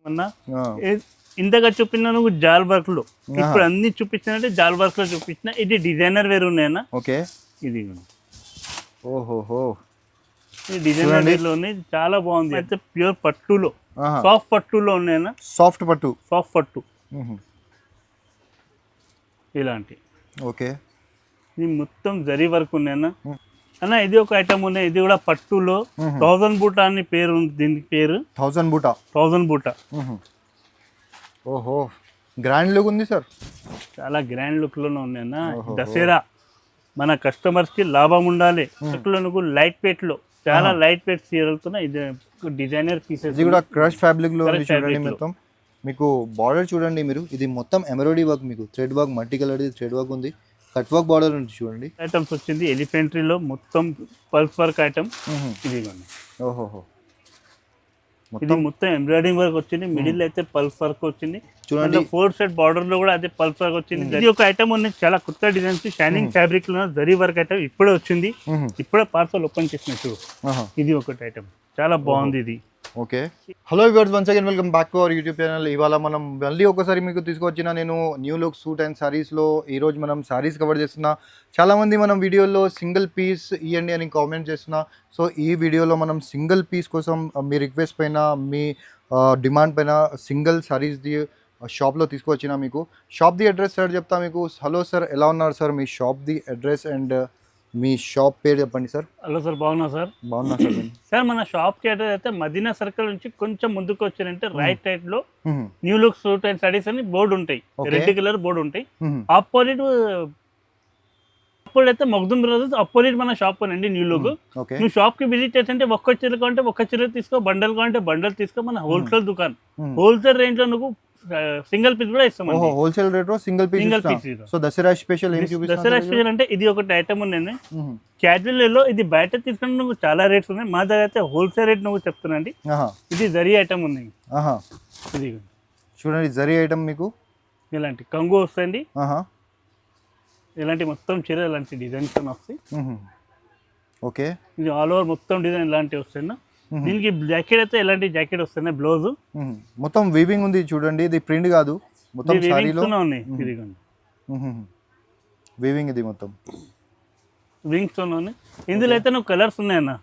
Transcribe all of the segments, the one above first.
అన్నా ఇంతగా చూపిన నువ్వు జాల్ వర్క్ లో ఇప్పుడు అన్ని చూపించినట్టే జాల్ వర్క్ లో చూపించిన ఇది డిజైనర్ వేరు ఉన్నాయన్నా. ఓకే, ఇది ఓహోహో, ఇది డిజైనర్ వేర్ లో ఉన్నాయి, చాలా బాగుంది. అయితే ప్యూర్ పట్టులో సాఫ్ట్ పట్టులో ఉన్నాయన్నా. సాఫ్ట్ పట్టు, సాఫ్ట్ పట్టు ఇలాంటి. ఓకే, ఇది మొత్తం జరీ వర్క్ ఉన్నాయన్నా. అన్న ఇది ఒక ఐటమ్ ఉన్నాయి, ఇది కూడా పట్టులో 1000 బూటా అని పేరు ఉంది దీనికి. పేరు 1000 బూటా. 1000 బూటా. ఓహో, గ్రాండ్ లుక్ ఉంది సార్, చాలా గ్రాండ్ లుక్ లోనే ఉన్నాయన్నా. దసరా మన కస్టమర్స్ కి లాభం ఉండాలి. నువ్వు లైట్ వెయిట్ లో చాలా లైట్ వెయిట్ చీరలతో ఇది డిజైనర్ పీసెస్. ఇది కూడా క్రష్ ఫ్యాబ్రిక్ లో చూడండి. మొత్తం మీకు బార్డర్ చూడండి మీరు, ఇది మొత్తం ఎంబ్రాయిడరీ వర్క్, మీకు thread work, multi colour thread work ఉంది, కట్ వర్క్ బార్డర్ ఉంది చూడండి. ఐటమ్స్ వచ్చింది ఎలిఫెంట్రీలో మొత్తం పల్స్ వర్క్ ఐటమ్. ఇది ఓహోహో, ఇది మొత్తం ఎంబ్రాయిడరింగ్ వర్క్ వచ్చింది, మిడిల్ అయితే పల్స్ వర్క్ వచ్చింది చూడండి. 4 సెట్ బార్డర్ లో కూడా అదే పల్స్ వర్క్ వచ్చింది. ఇది ఒక ఐటమ్ ఉంది, చాలా కొత్త డిజైన్స్ షైనింగ్ ఫ్యాబ్రిక్ లో జరీ వర్క్ ఐటమ్ ఇప్పుడే వచ్చింది, ఇప్పుడే పార్సల్ ఓపెన్ చేసిన చూడు. ఇది ఒకటి ఐటమ్ చాలా బాగుంది ఇది. Okay, hello viewers, once again welcome back to our YouTube channel. ఇవాళ మనం మళ్ళీ ఒకసారి మీకు తీసుకొచ్చిన నేను న్యూ లుక్ సూట్ అండ్ సారీస్లో ఈరోజు మనం సారీస్ కవర్ చేస్తున్నా. చాలామంది మనం వీడియోలో సింగిల్ పీస్ ఇవ్వండి అని కామెంట్ చేస్తున్నా. సో ఈ వీడియోలో మనం సింగిల్ పీస్ కోసం మీ రిక్వెస్ట్ పైన, మీ డిమాండ్ పైన సింగిల్ సారీస్ది షాప్లో తీసుకొచ్చిన. మీకు షాప్ది అడ్రస్ సార్ చెప్తా మీకు. హలో సార్, ఎలా ఉన్నారు సార్? మీ షాప్ది అడ్రస్ అండ్ మీ షాప్ పేరు చెప్పండి సార్. హలో సార్, బాగున్నా సార్? బాగున్నా సార్. సార్ మన షాప్ కి అడ్రస్ అయితే మదీనా సర్కిల్ నుంచి కొంచెం ముందుకు వచ్చారంటే రైట్ సైడ్ లో new look suit and studies అని బోర్డు ఉంటాయి, రెడ్ కలర్ బోర్డు ఉంటాయి. ఆపోజిట్ అయితే మగ్దుమ్ బ్రదర్స్ ఆపోజిట్ మన షాప్ అండి న్యూ లుక్. నువ్వు షాప్ కి విజిట్ చేస్తే ఒక్క చీర కావాలంటే ఒక్క చీర తీసుకో, బండల్ కావాలంటే బండల్ తీసుకో. మన హోల్సేల్ దుకాణం, హోల్సేల్ రేంజ్ లో నువ్వు సింగిల్ పీస్ కూడా ఇస్తాం. హోల్సేల్ రేట్ లో single piece. So Dasara special ఏం చూపిస్తారు? దసరా స్పెషల్ అంటే ఇది ఒకటి ఐటమ్ ఉంది క్యాజువల్ లో. ఇది బయట తీసుకుంటే నువ్వు చాలా రేట్స్ ఉన్నాయి, మా దగ్గర అయితే హోల్సేల్ రేట్ నువ్వు చెప్తున్నాండి. ఇది జరీ ఐటమ్ ఉంది. ఇది చూడండి, జరీ ఐటమ్ మీకు ఇలాంటి కంగు వస్తాయండి, ఇలాంటి మొత్తం చీర ఇలాంటి డిజైన్స్ వస్తాయి. ఓకే, ఇది ఆల్ ఓవర్ మొత్తం డిజైన్ ఇలాంటివి వస్తాయి. దీనికి జాకెట్ అయితే ఎలాంటి జాకెట్ వస్తున్నాయి, బ్లౌజ్ మొత్తం వీవింగ్ ఉంది చూడండి. ఇది ప్రింట్ కాదు, మొత్తం సారీలో ఉన్నాయి. ఇది వీవింగ్, ఇది మొత్తం వింగ్స్ ఉన్నాయి. ఇందులో అయితే నువ్వు కలర్స్ ఉన్నాయన్న.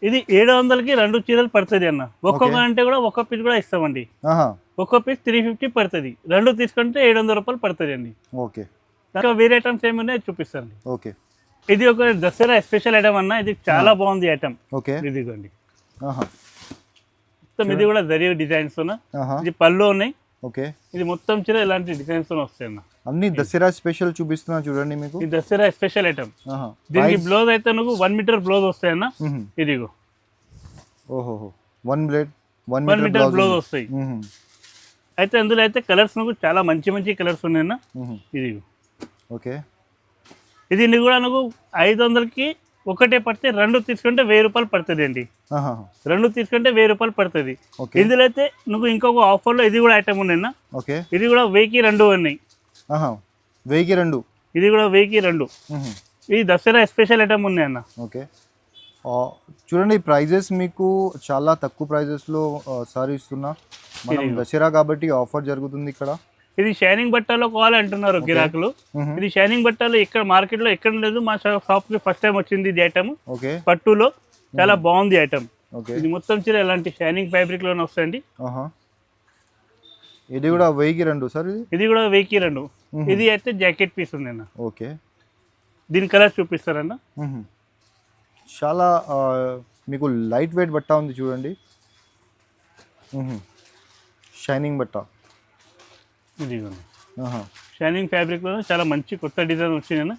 ఇది 700కి 2 చీరలు పడుతుంది అన్న. ఒక్కొక్క అంటే కూడా ఒక్క పీస్ కూడా ఇస్తామండి. ఒక్క పీస్ 350 పడుతుంది, 2 తీసుకుంటే 700 రూపాయలు పడుతుంది అండి. ఓకే, వేరే ఐటమ్స్ ఏమున్నాయి చూపిస్తాను. ఓకే, ఇది ఒక దసరా స్పెషల్ ఐటమ్ అన్న, ఇది చాలా బాగుంది ఐటమ్. ఇదిగోండి, మొత్తం ఇది కూడా జరీ డిజైన్స్ ఇది పళ్ళు ఉన్నాయి. ఓకే, ఇది మొత్తం చీర ఇలాంటి డిజైన్స్ వస్తాయి అన్న. అన్ని దసరా స్పెషల్ చూపిస్తున్నా చూడండి మీకు. ఇది దసరా స్పెషల్ ఐటమ్. దీనికి బ్లౌజ్ అయితే నువ్వు 1 మీటర్ బ్లౌజ్ వస్తాయన్న. ఇదిగో ఓహో, 1 మీటర్ బ్లౌజ్ వస్తాయి. అయితే అందులో అయితే కలర్స్ నువ్వు చాలా మంచి మంచి కలర్స్ ఉన్నాయన్న. ఇదిగో ఓకే, ఇది కూడా నువ్వు 500కి ఒకటే పడితే 2 తీసుకుంటే 1000 రూపాయలు పడుతుంది అండి. 2 తీసుకుంటే 1000 రూపాయలు పడుతుంది. ఇందులో అయితే నువ్వు ఇంకొక ఆఫర్లో ఇది కూడా ఐటమ్ ఉన్నాయన్న. ఇది కూడా 1000కి 2 ఉన్నాయి. 1000కి 2, ఇది కూడా 1000కి 2. ఇది దసరా స్పెషల్ ఐటమ్ ఉన్నాయన్న. ఓకే, చూడండి ప్రైజెస్ మీకు చాలా తక్కువ ప్రైజెస్లో సారీ ఇస్తున్నా. మనం దసరా కాబట్టి ఆఫర్ జరుగుతుంది ఇక్కడ. ఇది షైనింగ్ బట్టలో కావాలంటున్నారు గిరాకులు. ఇది షైనింగ్ బట్టలు ఇక్కడ మార్కెట్ లో ఎక్కడ లేదు, మా షాప్ కి ఫస్ట్ టైం వచ్చింది ఇది ఐటమ్. పట్టులో చాలా బాగుంది ఐటమ్. ఇది మొత్తం చీర ఇలాంటి షైనింగ్ ఫ్యాబ్రిక్ లోనే వస్తాయండి. ఇది కూడా 1000కి 2 సార్. ఇది కూడా 1000కి 2. ఇది అయితే జాకెట్ పీస్ ఉంది అన్న. ఓకే, దీని కలర్ చూపిస్తారన్న. చాలా మీకు లైట్ వెయిట్ బట్ట ఉంది చూడండి, షైనింగ్ బట్ట. ఇది షైనింగ్ ఫ్యాబ్రిక్ లో చాలా మంచి కొత్త డిజైన్ వచ్చింది.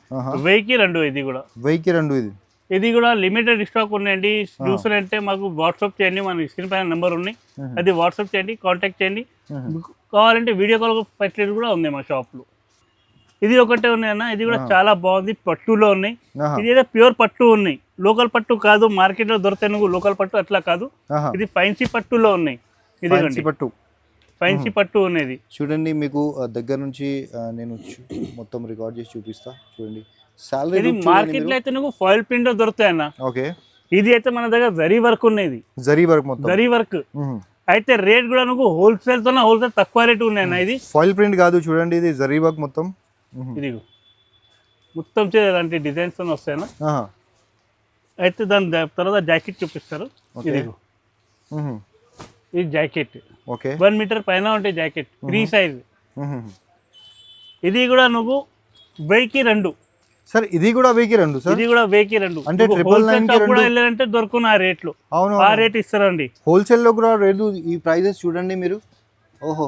1000కి 2. ఇది కూడా 1000కి 2. ఇది కూడా లిమిటెడ్ స్టాక్ ఉన్నాయండి. చూసారంటే మాకు వాట్సాప్ చేయండి, మన స్క్రీన్ పైన నెంబర్ ఉన్నాయి, అది వాట్సాప్ చేయండి, కాంటాక్ట్ చేయండి. కావాలంటే వీడియో కాల్ ఫెసిలిటీ కూడా ఉంది మా షాప్ లో. ఇది ఒకటే ఉన్నాయన్న. ఇది కూడా చాలా బాగుంది, పట్టులో ఉన్నాయి. ఇది అయితే ప్యూర్ పట్టు ఉన్నాయి, లోకల్ పట్టు కాదు. మార్కెట్ లో దొరుకుతాయి నువ్వు లోకల్ పట్టు అట్లా కాదు. ఇది ఫైన్సీ పట్టులో ఉన్నాయి. ఇది పట్టు, ఫైన్సీ పట్టు ఉన్నది చూడండి. మీకు దగ్గర నుంచి నేను మొత్తం రికార్డ్ చేసి చూపిస్తా చూడండి. ఇది మార్కెట్ లో అయితే నువ్వు ఫాయిల్ ప్రింట్ లో దొరుకుతాయి అన్న. ఓకే, ఇది అయితే మన దగ్గర జరీ వర్క్ ఉన్నది. జరీ వర్క్ మొత్తం జరీ వర్క్ అయితే రేట్ కూడా నువ్వు హోల్సేల్ తక్కువ రేట్ ఉన్నాయన్న. ఇది ఫాయిల్ ప్రింట్ కాదు చూడండి, ఇది జరీ వర్క్ మొత్తం. ఇది మొత్తం ఇలాంటి డిజైన్స్ వస్తాయన్నా. అయితే దాని తర్వాత జాకెట్ చూపిస్తారు. ఇది ఇది జాకెట్ ఓకే 1 మీటర్ పైన ఉంటాయి జాకెట్, ఫ్రీ సైజ్. ఇది కూడా నువ్వు 1000కి 2. సార్ ఇది కూడా 1000కి 2 సార్? ఇది కూడా 1000కి 2. అంటే 999 కూడా వెళ్ళాలంటే దొరుకున్న ఆ రేట్లు. అవును, ఆ రేట్ ఇస్తారండి. హోల్సేల్ లో కూడా రేటు. ఈ ప్రైజెస్ చూడండి మీరు. ఓహో,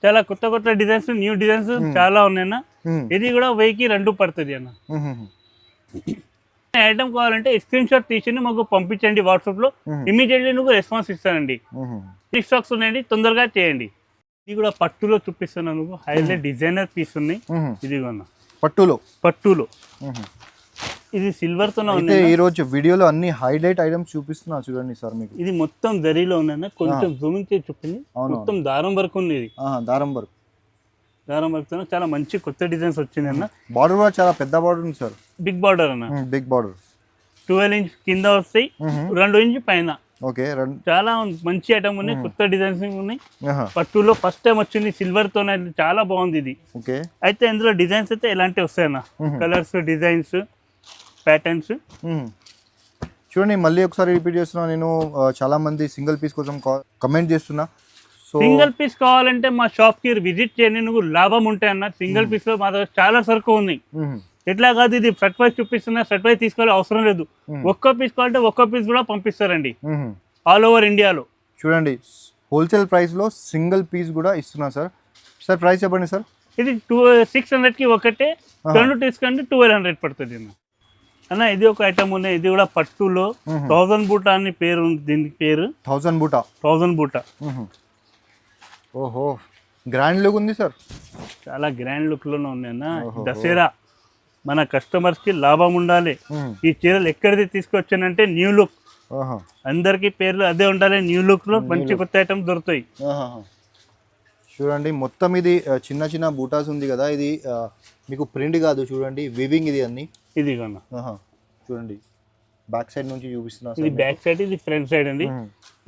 చాలా కొత్త కొత్త డిజైన్స్, న్యూ డిజైన్స్ చాలా ఉన్నాయన్న. ఇది కూడా 1000కి 2 పడుతుంది అన్న. ఐటమ్ కావాలంటే స్క్రీన్ షాట్ తీసి మాకు పంపించండి వాట్సాప్ లో, ఇమీడియట్లీ నువ్వు రెస్పాన్స్ ఇస్తానండి. స్టాక్స్ ఉన్నాయండి, తొందరగా చేయండి. ఇది కూడా పట్టులో చూపిస్తున్నాను, నువ్వు హైలైట్ డిజైనర్ పీస్ ఉన్నాయి. ఇది పట్టులో ఇది సిల్వర్ తో ఉంది. ఈ రోజు వీడియోలో అన్ని హైలైట్ ఐటమ్స్ చూపిస్తున్నా చూడండి సార్ మీకు. ఇది మొత్తం జరీలో ఉన్నాయి, కొంచెం జూమింగ్ చేసి చూపింది. మొత్తం దారం వర్క్ ఉంది. ఇది దారం వర్క్ తో చాలా మంచి కొత్త డిజైన్స్ వచ్చింది అన్న. బార్డర్ కూడా చాలా పెద్ద బార్డర్ ఉంది సార్. బిగ్ బార్డర్ అన్న. బిగ్ బార్డర్ 12 ఇంచ్ కింద వస్తాయి, 2 ఇంచ్ పైన. ఓకే, చాలా మంచి ఐటమ్ ఉన్నాయి, కొత్త డిజైన్స్ ఉన్నాయి. పట్టులో ఫస్ట్ టైం వచ్చింది, సిల్వర్ తో చాలా బాగుంది ఇది. ఓకే, అయితే ఇందులో డిజైన్స్ అయితే ఎలాంటివి వస్తాయన్న, కలర్స్, డిజైన్స్, ప్యాటర్న్స్. చూడండి మళ్ళీ ఒకసారి రిపీట్ చేస్తున్నా నేను. చాలా మంది సింగిల్ పీస్ కోసం కమెంట్ చేస్తున్నా. సో సింగిల్ పీస్ కావాలంటే మా షాప్ కి విజిట్ చేయండి, నువ్వు లాభం ఉంటాయి అన్న. సింగిల్ పీస్ లో మా దగ్గర చాలా సరుకు ఉంది. ఎట్లా కాదు, ఇది సెట్ వైజ్ చూపిస్తున్నా, సెట్ వైజ్ తీసుకోవాలి అవసరం లేదు. ఒక్క పీస్ కావాలంటే ఒక్క పీస్ కూడా పంపిస్తారండి ఆల్ ఓవర్ ఇండియాలో. చూడండి హోల్సేల్ ప్రైస్ లో సింగిల్ పీస్ కూడా ఇస్తున్నా సార్. సార్ ప్రైస్ చెప్పండి సార్. ఇది 600కి ఒకటే, 2 తీసుకుంటే 1200 పడుతుంది అన్న. ఇది ఒక ఐటమ్ ఉన్నాయి, ఇది కూడా పట్టులో 1000 బూటా అని పేరు ఉంది దీనికి. పేరు 1000 బూటా. ఓహో, గ్రాండ్ లుక్ ఉంది సార్. చాలా గ్రాండ్ లుక్ లోనే ఉన్నాయి అన్న. దసరా మన కస్టమర్స్ కి లాభం ఉండాలి. ఈ చీరలు ఎక్కడిది తీసుకొచ్చానంటే న్యూ లుక్. అందరికి పేర్లు అదే ఉండాలి, న్యూ లుక్ లో మంచి కొత్త ఐటమ్స్ దొరుకుతాయి. చూడండి మొత్తం ఇది చిన్న చిన్న బూటాస్ ఉంది కదా, ఇది మీకు ప్రింట్ కాదు చూడండి, వివింగ్ ఇది అన్ని. ఇది చూడండి బ్యాక్ సైడ్ నుంచి చూపిస్తున్నా. ఇది బ్యాక్ సైడ్, ఇది ఫ్రంట్ సైడ్ అండి.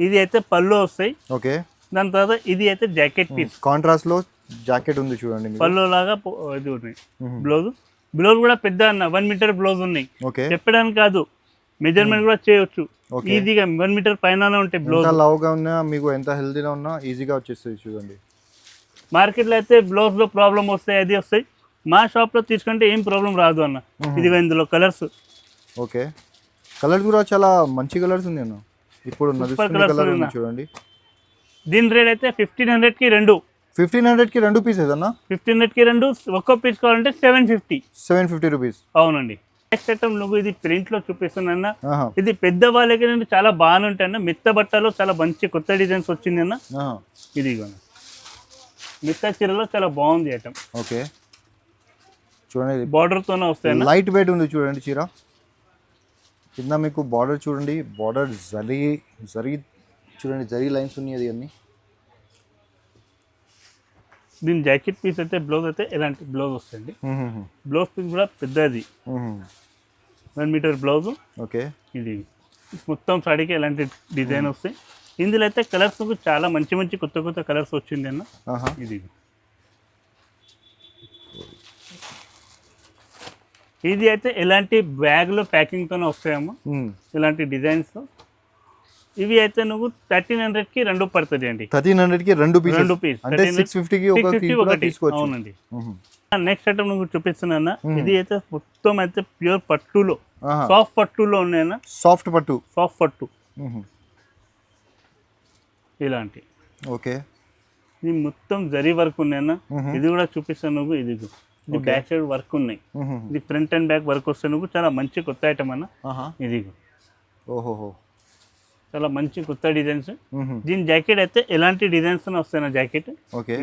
ఇది అయితే పళ్ళు వస్తాయి. ఓకే, దాని తర్వాత ఇది అయితే జాకెట్ పీస్, కాంట్రాస్ట్ లో జాకెట్ ఉంది చూడండి. పళ్ళు లాగా ఇది ఉన్నాయి. బ్లౌజ్ కూడా పెద్ద అన్న, 1 మీటర్ బ్లౌజ్ ఉన్నాయి. చెప్పడానికి కాదు, మెజర్మెంట్ కూడా చేయొచ్చు ఈజీగా. 1 మీటర్ పైన ఉంటాయి బ్లౌజ్. లావుగా ఉన్నా మీకు ఎంత హెల్తీగా ఉన్నా ఈజీగా వచ్చేస్తుంది చూడండి. మార్కెట్ లో అయితే బ్లౌజ్ లో ప్రాబ్లం వస్తాయి, అది వస్తాయి. మా షాప్ లో తీసుకుంటే ఏం ప్రాబ్లం రాదు అన్న. ఇది ఇందులో కలర్స్. ఓకే, కలర్స్ కూడా చాలా మంచి కలర్స్ ఉంది అన్న. ఇప్పుడు కలర్ చూడండి. దీని రేట్ అయితే 1500కి 2. 1500కి 2 పీసెస్ అన్న. 1500కి 2, ఒక్క పీస్ కావాలంటే 750 రూపీస్. అవునండి. నెక్స్ట్ ఐటమ్ నువ్వు ఇది ప్రింట్ లో చూపిస్తున్నా. ఇది పెద్ద వాళ్ళకి చాలా బాగానే ఉంటాయి అన్న. మెత్త బట్టలో చాలా మంచి కొత్త డిజైన్స్ వచ్చింది అన్న. ఇది మెత్త చీరలో చాలా బాగుంది ఐటమ్. ఓకే, చూడండి బార్డర్ తోనే వస్తాయి, లైట్ వెయిట్ ఉంది చూడండి చీర. కింద మీకు బార్డర్ చూడండి, బార్డర్ జరీ చూడండి, జరీ లైన్స్ ఉన్నాయి అది అన్ని. దీని జాకెట్ పీస్ అయితే బ్లౌజ్ అయితే ఎలాంటి బ్లౌజ్ వస్తుంది. బ్లౌజ్ పీస్ కూడా పెద్దది, 1 మీటర్ బ్లౌజ్. ఓకే, ఇది మొత్తం సాడీకి ఎలాంటి డిజైన్ వస్తాయి. ఇందులో అయితే కలర్స్ చాలా మంచి మంచి కొత్త కొత్త కలర్స్ వచ్చింది అన్న. ఇది అయితే ఎలాంటి బ్యాగ్ లో ప్యాకింగ్ తోనే వస్తాయమ్మా, ఇలాంటి డిజైన్స్. ఇవి అయితే నువ్వు 1300కి 2 పడుతుంది అండి. 1300కి 2 పీస్ అంటే 650కి ఒకటి తీసుకోవచ్చు. అవునండి. నెక్స్ట్ ఐటమ్ నువ్వు చూపిస్తున్నా. ఇది అయితే మొత్తం అయితే ప్యూర్ పట్టులో, సాఫ్ట్ పట్టులో ఉన్నాయన్నా. సాఫ్ట్ పట్టు ఇలాంటి. ఓకే, ఇది మొత్తం జరీ వర్క్ ఉన్నాయన్నా. ఇది కూడా చూపిస్తాను నువ్వు. ఇది బ్యాక్ సైడ్ వర్క్ ఉన్నాయి, ఇది ఫ్రంట్ అండ్ బ్యాక్ వర్క్ వస్తే నువ్వు చాలా మంచి కొత్త ఐటమ్ అన్న. ఇది ఓహో, చాలా మంచి కొత్త డిజైన్స్. దీని జాకెట్ అయితే ఎలాంటి డిజైన్స్ వస్తాయి జాకెట్. ఓకే,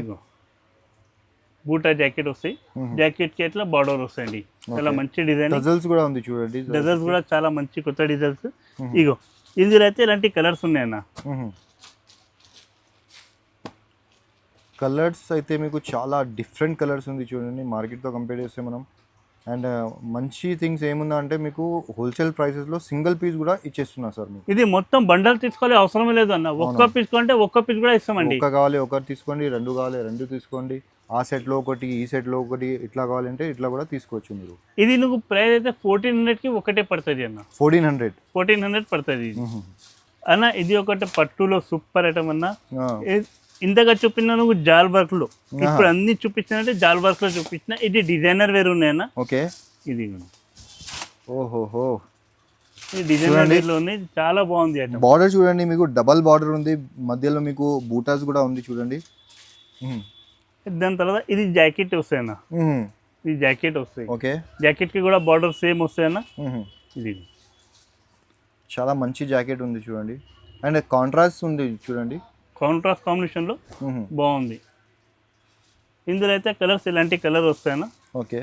బూటా జాకెట్ వస్తాయి. జాకెట్ కి ఎట్లా బార్డర్ వస్తాయండి. చాలా మంచి డిజైన్. డజల్స్ కూడా ఉంది చూడండి. డజల్స్ కూడా చాలా మంచి కొత్త డిజైన్స్. ఇగో ఇందులో అయితే ఇలాంటి కలర్స్ ఉన్నాయన్న. కలర్స్ అయితే మీకు చాలా డిఫరెంట్ కలర్స్ ఉంది చూడండి. మార్కెట్తో కంపేర్ చేస్తే మనం అండ్ మంచి థింగ్స్ ఏముందా అంటే మీకు హోల్సేల్ ప్రైసెస్లో సింగిల్ పీస్ కూడా ఇచ్చేస్తున్నారు సార్ మీకు. ఇది మొత్తం బండల్ తీసుకోవాలి అవసరం లేదు అన్న, ఒక్క పీస్ కొంటే ఒక్క పీస్ కూడా ఇస్తామండి. ఒక్క కావాలి ఒకటి తీసుకోండి, రెండు కావాలి రెండు తీసుకోండి, ఆ సెట్లో ఒకటి ఈ సెట్లో ఒకటి ఇట్లా కావాలంటే ఇట్లా కూడా తీసుకోవచ్చు మీరు. ఇది నువ్వు ప్రైస్ అయితే 1400కి ఒకటే పడుతుంది అన్న, 1400 పడుతుంది ఇది. అన్న ఇది ఒకటి పట్టులో సూపర్ ఐటమ్ అన్న. ఇంతగా చూపిన నువ్వు జాల్ వర్క్ లో, ఇప్పుడు అన్ని చూపించినట్టే జాల్ వర్క్ లో చూపించిన. ఇది డిజైనర్ వేరు ఉన్నాయన్న. ఓకే ఇది ఓహోహో ఇది డిజైనర్ వేర్ లో ఉంది, చాలా బాగుంది ఐటమ్. బార్డర్ చూడండి, మీకు డబల్ బార్డర్ ఉంది, మధ్యలో మీకు బూటాస్ కూడా ఉంది చూడండి. దాని తర్వాత ఇది జాకెట్ వస్తాయన్న, ఇది జాకెట్ వస్తాయి. ఓకే జాకెట్ కి కూడా బార్డర్ సేమ్ వస్తాయన్న. ఇది చాలా మంచి జాకెట్ ఉంది చూడండి, అండ్ కాంట్రాస్ట్ ఉంది చూడండి, కాంట్రాస్ట్ కాంబినేషన్ లో బాగుంది. ఇందులో అయితే కలర్స్ ఇలాంటి కలర్ వస్తాయన్న. ఓకే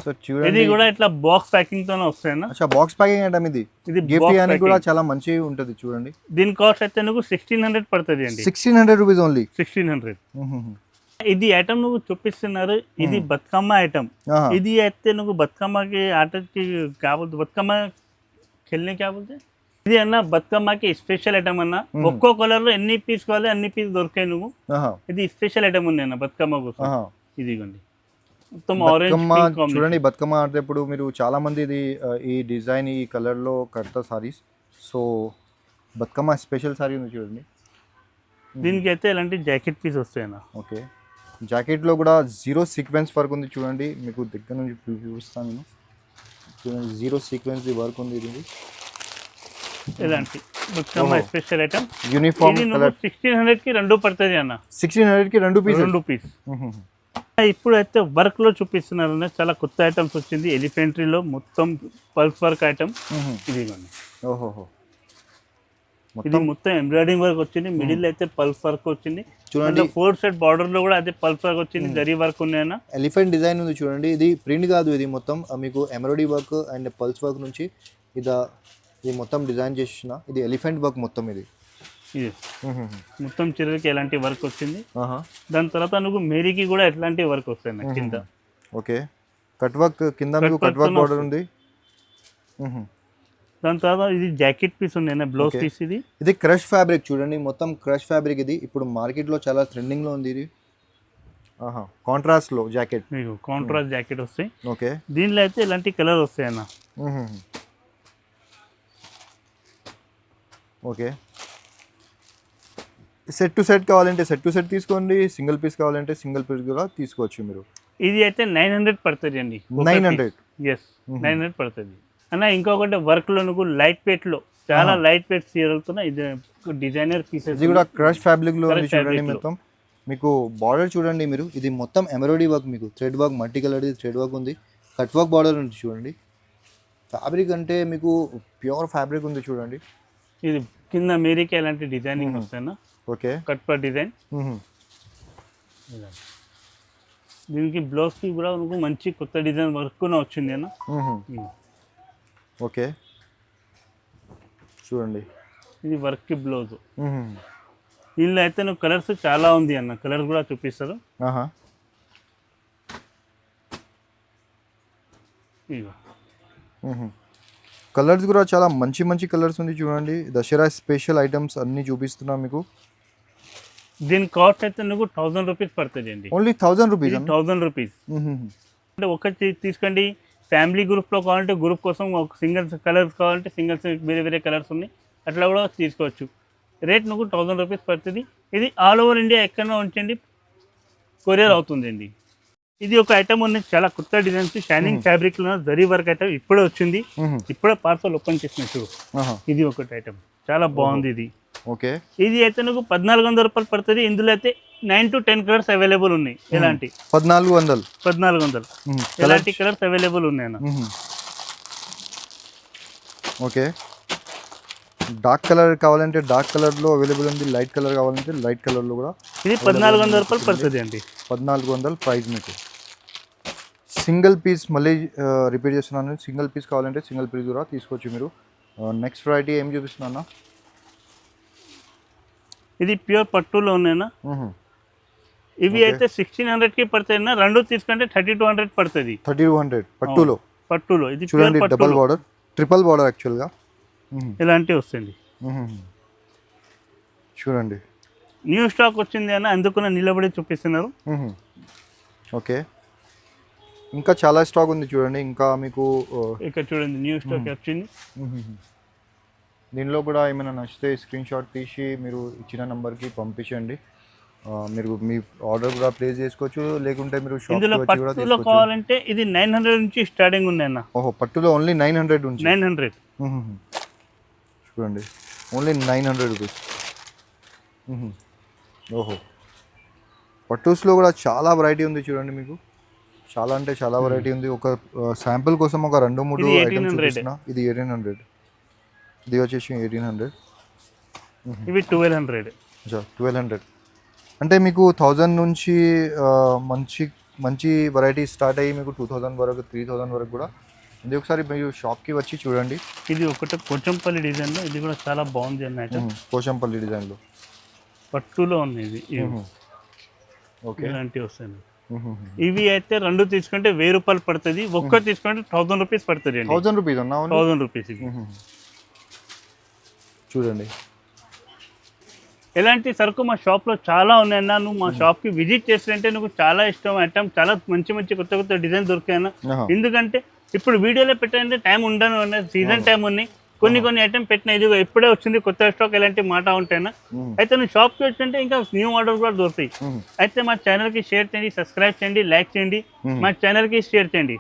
సో చూడండి, ఇది కూడా ఇట్లా బాక్స్ ప్యాకింగ్ తోనే వస్తాయన్న. అచ్చా బాక్స్ ప్యాకింగ్ ఐటమ్ ఇది. ఇది గిఫ్ట్ అని కూడా చాలా మంచి ఉంటుంది చూడండి. దీని కాస్ట్ అయితే నువ్వు 1600 పడుతుంది అండి. 1600 రూపీస్ ఓన్లీ. 1600. ఇది ఐటమ్ నువ్వు చూపిస్తున్నారు, ఇది బతుకమ్మ ఐటమ్. ఇది అయితే నువ్వు బతుకమ్మకి ఆటకి కాబోతే బతుకమ్మ ఖెల్నే కాబోతే ఇది అన్న బతుకమ్మకి స్పెషల్ ఐటమ్ అన్న. ఒక్కో కలర్ లో ఎన్ని పీస్ కావాలి అన్ని పీస్ దొరికాయి నువ్వు. ఇది స్పెషల్ ఐటమ్ ఉంది అన్న బతుకమ్మ కోసం. ఇదిగోండి మొత్తం ఆరెంజ్ చూడండి. బతుకమ్మ ఆడేటప్పుడు మీరు చాలా మంది ఇది ఈ డిజైన్ ఈ కలర్ లో కడతారు saris. So Bathukamma special sorry ఉంది చూడండి. దీనికి అయితే ఇలాంటి జాకెట్ పీస్ వస్తాయి అన్న. ఓకే జాకెట్లో కూడా జీరో సీక్వెన్స్ వర్క్ ఉంది చూడండి, మీకు దగ్గర నుంచి చూపిస్తాను నేను. చూడండి జీరో సీక్వెన్స్ వర్క్ ఉంది ఇది. ఇలాంటి Bathukamma special item uniform colour. 1600కి రెండు పడుతుంది అన్న. 1600కి రెండు పీస్. ఇప్పుడు అయితే వర్క్ లో చూపిస్తున్నారు అన్న, చాలా కొత్త ఐటమ్స్ వచ్చింది. ఎలిఫెంట్రీలో మొత్తం పల్స్ వర్క్ ఐటమ్. ఇదిగోండి. ఓహోహో ఇది మొత్తం ఎంబ్రాయిడింగ్ వర్క్ వచ్చింది, మిడిల్ అయితే పల్స్ వర్క్ వచ్చింది చూడండి. 4 సెట్ బార్డర్ లో కూడా అదే పల్స్ వర్క్ వచ్చింది, జరీ వర్క్ ఉన్నాయన్న. ఎలిఫెంట్ డిజైన్ ఉంది చూడండి, ఇది ప్రింట్ కాదు, ఇది మొత్తం మీకు embroidery work and pulse work నుంచి ఇది మొత్తం డిజైన్ చేసిన. ఇది ఎలిఫెంట్ వర్క్ మొత్తం ఇది. ఇది మొత్తం చీరలకి ఎలాంటి వర్క్ వచ్చింది. దాని తర్వాత నువ్వు మేరీకి కూడా ఎట్లాంటి వర్క్ వస్తాయి కింద. ఓకే కట్ వర్క్ కింద మీకు కట్ వర్క్ బార్డర్ ఉంది. దాని తర్వాత ఇది జాకెట్ పీస్ ఉంది, బ్లౌజ్ పీస్. ఇది క్రష్ ఫ్యాబ్రిక్ చూడండి, మొత్తం క్రష్ ఫ్యాబ్రిక్. ఇది ఇప్పుడు మార్కెట్ లో చాలా ట్రెండింగ్ లో ఉంది ఇది. కాంట్రాస్ట్ లో జాకెట్, మీకు కాంట్రాస్ట్ జాకెట్ వస్తాయి. ఓకే దీనిలో అయితే ఇలాంటి కలర్ వస్తాయి అన్న. ఓకే సెట్ టు సెట్ కావాలంటే సెట్ టు సెట్ తీసుకోండి, సింగిల్ పీస్ కావాలంటే సింగిల్ పీస్ కూడా తీసుకోవచ్చు మీరు. ఇది అయితే 900 పడుతుంది అండి. 900. ఎస్ 900 పడుతుంది అన్న. ఇంకొకటి వర్క్ లో నువ్వు లైట్ వెయిట్ లో చాలా లైట్ వెయిట్ చీరలుతున్నా. ఇది డిజైనర్ పీసెస్, ఇది కూడా క్రష్ ఫ్యాబ్రిక్ లో ఉంది చూడండి. మొత్తం మీకు బార్డర్ చూడండి మీరు, ఇది మొత్తం ఎంబ్రాయిడరీ వర్క్, మీకు thread work, multi colour thread work ఉంది, కట్ వర్క్ బార్డర్ ఉంది చూడండి. ఫ్యాబ్రిక్ అంటే మీకు ప్యూర్ ఫ్యాబ్రిక్ ఉంది చూడండి. ఇది కింద మేరీకి ఎలాంటి డిజైనింగ్ వస్తాయన్న. Okay cut per design. దీనికి బ్లౌజ్ కి కూడా నువ్వు మంచి కొత్త డిజైన్ వర్క్ వచ్చింది అన్న. ఓకే చూడండి ఇది వర్క్ కి బ్లౌజ్. దీనిలో అయితే నువ్వు కలర్స్ చాలా ఉంది అన్న, కలర్ కూడా చూపిస్తారు. కలర్స్ కూడా చాలా మంచి మంచి కలర్స్ ఉంది చూడండి. దసరా స్పెషల్ ఐటమ్స్ అన్ని చూపిస్తున్నా మీకు. దీని కాస్ట్ అయితే నువ్వు 1000 రూపీస్ పడుతుంది అండి. Only 1000 rupees. 1000 రూపీస్ అంటే ఒకటి తీసుకోండి. ఫ్యామిలీ గ్రూప్లో కావాలంటే గ్రూప్ కోసం ఒక సింగిల్ కలర్స్ కావాలంటే సింగిల్స్ వేరే వేరే కలర్స్ ఉన్నాయి, అట్లా కూడా తీసుకోవచ్చు. రేట్ నువ్వు 1000 రూపీస్ పడుతుంది. ఇది ఆల్ ఓవర్ ఇండియా ఎక్కడో ఉంచండి, కొరియర్ అవుతుంది అండి. ఇది ఒక ఐటమ్ ఉంది, చాలా కొత్త డిజైన్స్, షైనింగ్ ఫ్యాబ్రిక్ లో జరీ వర్క్ ఐటమ్ ఇప్పుడే వచ్చింది, ఇప్పుడే పార్సల్ ఓపెన్ చేసినట్టు. ఇది ఒకటి ఐటమ్ చాలా బాగుంది ఇది. ఓకే ఇది అయితే నువ్వు 1400 రూపాయలు పడుతుంది. ఇందులో అయితే 9 to 10 కలర్స్ అవైలబుల్ ఉన్నాయి. ఎలాంటి 1400 ఎలాంటి కలర్స్ అవైలబుల్ ఉన్నాయి అన్న. ఓకే డార్క్ కలర్ కావాలంటే డార్క్ కలర్ లో అవైలబుల్ ఉంది, లైట్ కలర్ కావాలంటే లైట్ కలర్ లో కూడా. ఇది 1400 రూపాయలు పడుతుంది అండి. 1400 ప్రైస్ మీకు. సింగిల్ పీస్ మళ్ళీ రిపీట్ చేస్తున్నాను, సింగిల్ పీస్ కావాలంటే సింగిల్ పీస్ కూడా తీసుకోవచ్చు మీరు. నెక్స్ట్ వెరైటీ ఏం చూపిస్తున్నా? ఇది ప్యూర్ పట్టులో ఉన్నాయన్నా. ఇవి అయితే 1600కి పడుతుంది అన్న, రెండు తీసుకుంటే 3200 పడుతుంది. 3200 పట్టులో. పట్టులో ఇది చూడండి, డబుల్ బార్డర్, ట్రిపుల్ బార్డర్ యాక్చువల్గా ఇలాంటివి వస్తుంది. చూడండి న్యూ స్టాక్ వచ్చింది అన్న, అందుకున్న నిలబడి చూపిస్తున్నారు. ఓకే, ఇంకా చాలా స్టాక్ ఉంది చూడండి. ఇంకా మీకు ఇక్కడ చూడండి న్యూ స్టాక్ వచ్చింది. దీనిలో కూడా ఏమైనా నచ్చితే స్క్రీన్ షాట్ తీసి మీరు ఇచ్చిన నెంబర్కి పంపించండి. మీరు మీ ఆర్డర్ కూడా ప్లేస్ చేసుకోవచ్చు, లేకుంటే మీరు ఇందులో పట్టులో కావాలంటే ఇది 900 నుంచి స్టార్టింగ్ ఉంది అన్న. ఓహో, పట్టులో ఓన్లీ 900 నుంచి. 900 చూడండి, ఓన్లీ 900 రూపీస్. ఓహో, పట్టూస్లో కూడా చాలా వెరైటీ ఉంది చూడండి. మీకు చాలా అంటే చాలా వెరైటీ ఉంది. ఒక శాంపుల్ కోసం ఒక 2-3 ఐటమ్స్ చూపిస్తున్నా. ఇది 1800, ఇది వచ్చేసి 1800, ఇవి 1200. 1200 అంటే మీకు 1000 నుంచి మంచి మంచి వెరైటీ స్టార్ట్ అయ్యి మీకు 2000 వరకు 3000 వరకు కూడా ఇది. ఒకసారి మీరు షాప్కి వచ్చి చూడండి. ఇది ఒకటి పోచంపల్లి డిజైన్లో, ఇది కూడా చాలా బాగుంది అన్నట్టు. పోచంపల్లి డిజైన్లో పట్టులో ఉంది ఇది. ఓకే, ఇలాంటివి వస్తాయి. ఇవి అయితే రెండు తీసుకుంటే 1000 రూపాయలు పడుతుంది, ఒక్క తీసుకుంటే 1000 రూపీస్ పడుతుంది అండి. 1000 రూపీస్ అన్నా? 1000 రూపీస్ ఇది. చూడండి, ఇలాంటి సరుకు మా షాప్లో చాలా ఉన్నాయన్నా. నువ్వు మా షాప్కి విజిట్ చేస్తుంటే నువ్వు చాలా ఇష్టం ఐటమ్, చాలా మంచి మంచి కొత్త కొత్త డిజైన్ దొరికాయన్నా. ఎందుకంటే ఇప్పుడు వీడియోలో పెట్టాలంటే టైం ఉండను అన్న, సీజన్ టైం ఉన్నాయి. కొన్ని ఐటమ్ పెట్టిన, ఇది ఇప్పుడే వచ్చింది కొత్త స్టాక్, ఇలాంటి మాట ఉంటాయన్నా. అయితే నువ్వు షాప్కి వచ్చింటే ఇంకా న్యూ ఆర్డర్ కూడా దొరుకుతాయి. అయితే మా ఛానల్కి షేర్ చేయండి, సబ్స్క్రైబ్ చేయండి, లైక్ చేయండి, మా ఛానల్కి షేర్ చేయండి.